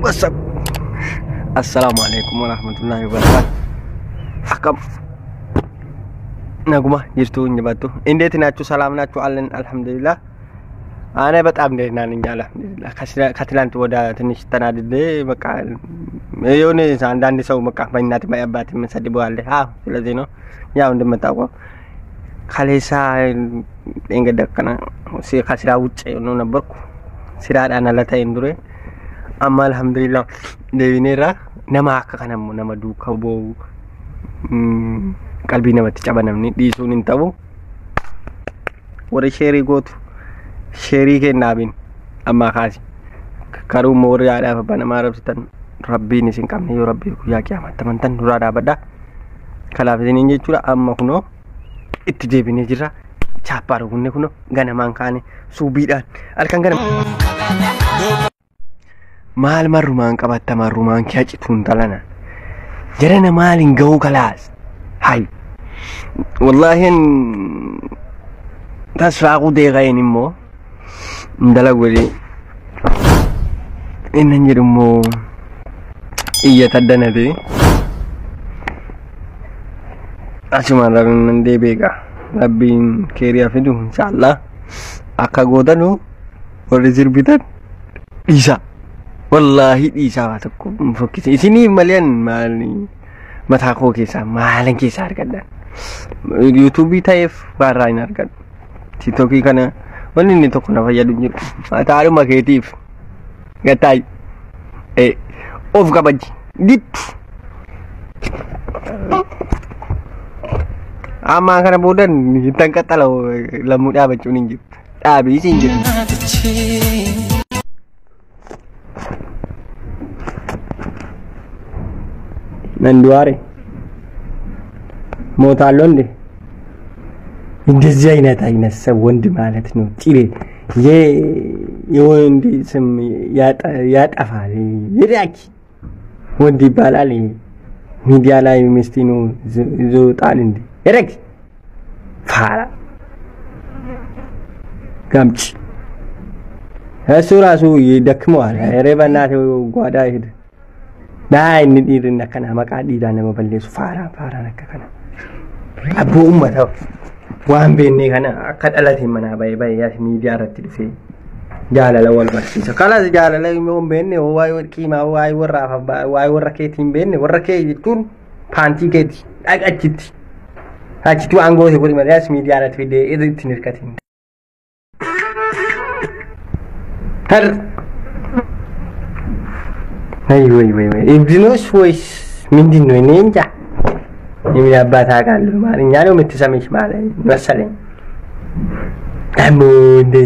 What's up? Assalamualaikum warahmatullahi wabarakatuh. Akam Naguma jirtu nyabatu. Indet nachu salam nachu allen alhamdulillah. Ana በጣም ደህና ነኝ አልሐምዱሊላህ። ከትላንት ወደ ትንሽ ተናድጄ በቃ የሆነ አንዳንድ ሰው በቃ በእናት በአባት የምንሰድበው አለ። አዎ ስለዚህ ነው ያው እንደምታውቀው ካሌሳ እንገደከና ከስራ ውጭ ነው ነበርኩ። ስራ ዳና ለታይ እንዱሬ አማ አልሐምዱሊላህ ደቢኔራ ነማከ ከነሙ ነመዱ ከቦ ቀልቢ ነመት ጨበነምኒ ዲሱን እንተቡ ወደ ሼሪ ጎቱ ሼሪ ከናቢን አማ ካሲ ከሩ ሞር ያዳ ፈባነ ማረብስተን ረቢን ሲንቀም ነው ረቢ ያ ቂያማት ተመንተን ዱራዳ በዳ ከላፍዚን እንጀቹራ አማ ሁኖ ኢትዴቢኔ ጅራ ቻፓሩ ሁኔ ሁኖ ገነማን ካኔ ሱቢዳን አልከን ገነም ማል ማሩማን ቀባታ ማሩማን ኪያጭቱን ተለና ጀረነ ማልን ገው ከላስ ሃይ ወላሂን ተስፋቁ ደጋይንሞ እንደለወዲ እንንጅርሞ እየተደነደ አሽማራን እንደ ቤጋ ረቢን ኬሪያ ፍዱ ኢንሻአላህ አካጎደኑ ወደ ዝርቢተን ኢሳ ወላሂ ኢሳ ባተኩ ፎኪስ ኢሲኒ ማሊያን ማሊ መታኮ ኬሳ ማለን ኬሳ አርገዳን ዩቲዩብ ታይፍ ባራይን አርገድ ቲክቶክ ከነ ወንኒ ተኮና ፈያዱ ጅሩ አታሩ ማኬቲፍ ገታይ ኦፍ ጋባጂ ዲፕ አማ ከነ ቦደን ይተንቀጠለው ለሙዳ በጭውን እንጂ ጣቢ ሲንጂ መንዱአሬ ሞታለው እንዴ እንደዚህ አይነት ሰው ወንድ ማለት ነው ጢሬ የወንድ ስም ያጠፋል ይራኪ ወንድ ይባላል ሚዲያ ላይ ሚስቲኑ ይዞጣል እንዴ ይራኪ ፋራ ጋምጭ እሱ ራሱ ይደክመዋል ረበናት ጓዳ ይሄድ ናይ ንዲርና ከና መቃዲ ዳነ መበለሱ ፋራ ነከከና አቡ ኡመታው ዋን ቤኔ ከና አከደለት መና ባይ ያስ ሚዲያ ረት ድፌ ጃላለ ወልባሲ ካላስ ጃላለ ሞን ቤኔ ዋይ ወርቂማ ዋይ ወራፋ ዋይ ወረከቲን ቤኔ ወረከ ይቱን ፓንቲ ከቲ አቀጭቲ አጭቱ አንጎ ይቆሪ መያስ ሚዲያ ረት ቪዲዮ ኤዲት ንርከቲን ሀር አይ ወይ ኢብዲኖስ ወይስ ምንድነው እኔ እንጃ የሚል አባታ ጋር ማርኛ ነው የምትሰሚሽ ማለት መሰለኝ አሞ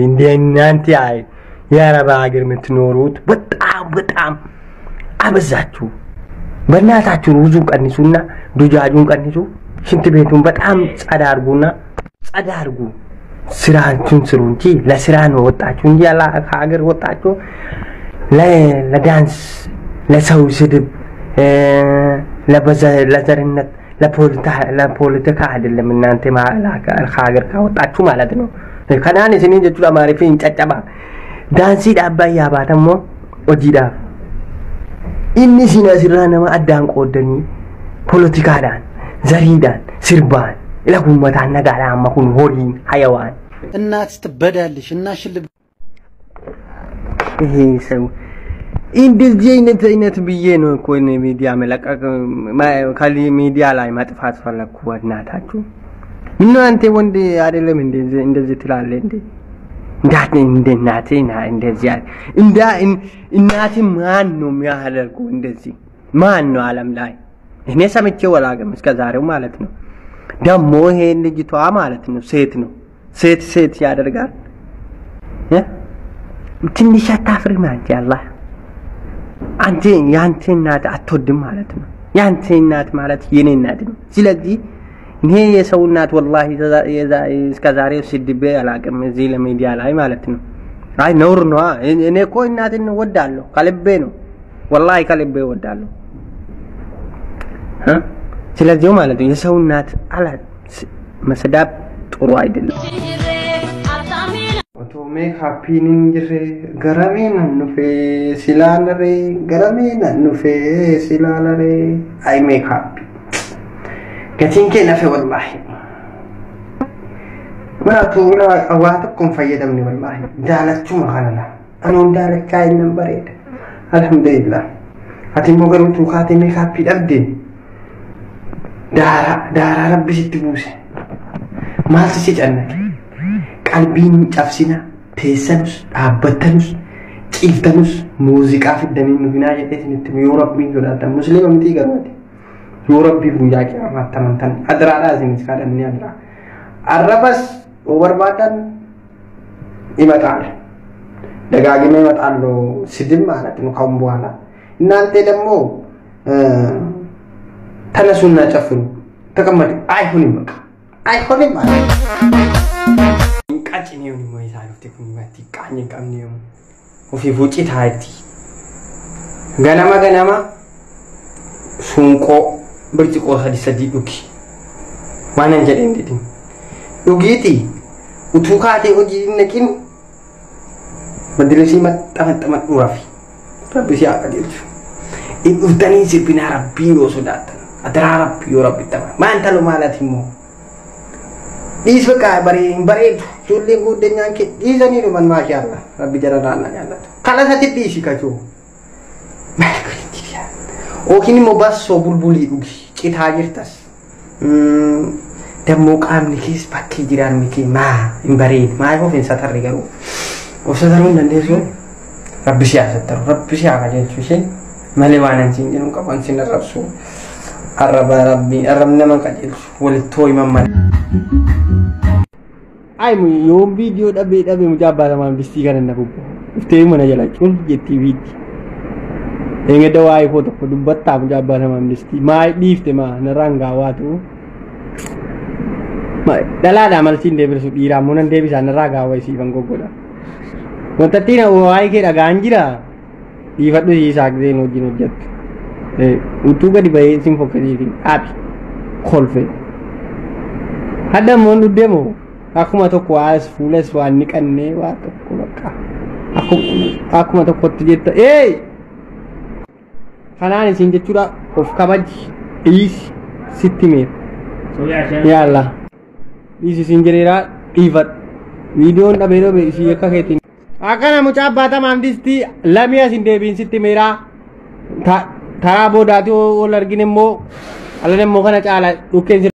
እንደ እናንተ አይ የአረብ ሀገር የምትኖሩት በጣም አበዛችሁ በእናታችሁ ሩዙ ቀንሱና ዱጃጁን ቀንሱ ሽንት ቤቱን በጣም ጸዳ አድርጉ ስራችሁን ስሩ እንጂ ለስራ ነው ወጣችሁ እንጂ ያላ ሀገር ወጣችሁ ለዳንስ ለሰው ስድብ ለዘርነት ለፖለቲካ አይደለም እናንተ ማላካ ሀገር ካወጣችሁ ማለት ነው ከናን ሲኒን ጀቱ አማሪፊን ጨጨባ ዳንሲ ዳባያ ባተሞ ኦጂዳ ኢኒ ሲና ሲራና አዳን ቆደኒ ፖለቲካ ዳን ዘሪዳን ሲርባን ለጉመታ ነጋራ ማሁን ሆሪን ሐያዋን እናት ትበዳልሽ እና ሽልብ ይሄ ሰው እንደዚህ አይነት ብዬ ነው እኮ እኔ ሚዲያ መለቀቅ ካሊ ሚዲያ ላይ ማጥፋት ፈለኩ እናታችሁ ምን አንተ ወንድ አይደለም እንደዚህ ትላለህ እንዴ እንዳት እንደናቴና እንደዚህ እንዳ እናቴ ማን ነው የሚያደርጉ እንደዚህ ማን ነው ዓለም ላይ እኔ ሰምቼው ወላገም እስከ ዛሬው ማለት ነው ደሞ ይሄ ልጅቷ ማለት ነው ሴት ያደርጋል ትንሽ አታፍሪም አንቺ አላህ አንተ ያንተ እናት አትወድም ማለት ነው ያንተ እናት ማለት የኔ እናት ነው ስለዚህ እኔ የሰው እናት ወላሂ እስከዛሬው ሲድቤ አላቀም እዚህ ለሚዲያ ላይ ማለት ነው አይ ነውር ነው እኔ እኮ እናትን ወዳለሁ ከልቤ ነው ወላሂ ከልቤ ወዳለሁ ስለዚህ ማለት ነው የሰው እናት አላ መስዳብ ጥሩ አይደለም ኦቶሜ meekaappii nin jirre garamee nan dhufee silaalaree garamee nan dhufee silaalaree ay meekaappii gatiin kee nafe wallaahi maraatu waa tokkoon fayyadamne wallaahi jaalachuma kanala anoon jaalachaa innan bareeda alhamdulillah ati immoo garuu tuukaatee meekaappii dhabdeen daaraa rabbi sitti buuse maalti si cannate qalbiin cabsina teessanus dhaabbattanus ciiftanus muuziqaa fiddanii nufinaa jedhee isinitti yoo rabbiin sodaatan musliima mitii garuuti yoo rabbii guyyaa qiyaamaatti amantan adiraadhaa isinis kadhannee adiraa arrabas barbaadan ይመጣል ደጋግሜ እመጣለሁ ስድብ ማለት ነው ካሁን በኋላ እናንተ ደግሞ ተነሱና ጨፍሩ ተቀመጡ አይሆንም በቃ አይሆንም ማለት ቃጭኔው ነው ይሳሉ ተኩኒማቲ ቃኝ ቀምኔው ወፊ ፉጪ ታይቲ ገናማ ሱንቆ ብርጭቆ ሰዲ ዱኪ ማንን ጀደ እንዴት ዱጊቲ utukaate hojii nakin madrasi maxxanxamat urafi rabbi si aqadirchu iftani sibina rabbi yo sodatan adra rabbi yo rabbi tama mantalu malatimo dis baka bare jolle godenya ke dizani do man masyaallah rabbi jarana Allah kala sati disi kacho malkitiya o kini mo basso bulbuli dugi kita girtas demo qaamni kees bakkee jiraan miti maa hin bareed maa yoo fin satarri garuu obsataruun dandeessu rabbi si asattaru rabbi si akajeelchu ishee malee waan ansiin jedhu qaban sin arrabsu arrabni nama qajeelchu walittoo himan male ay mu yoon viidiyoo dhabee mujabbaa tamaan bistii kan hin nafubbo iftee mana jala cul jettii viiddi engedda waa'ee koo tokko dubbattaa mujabbaa tamaan bistii maa dhiifte maa narraan gaawwaatu dalada malsin deebisu dhiiraa munan deebisaa narraa gaawwaa siifan goggoda wantattiin waa'ee kee dhagaan jira dhiifadhu siisaaqseen wajjin hojjettu utuu gadi bahee sin fokkasiitiin dhaabi kolfe hadda moon dhuddeemo akkuma tokko waa'es fuules waan niqannee waa tokko bakka akkuma tokkotti jetta kanaan isin jechuudha of kabaji dhiisi sitti meef yaallah isi sinjerera ivat video nda bero be isi akka keetin akana mucaa baatama amdisti lamia sindebin sitti mera tara bodaati ol argine immoo alane immoo kana caala dhukkeen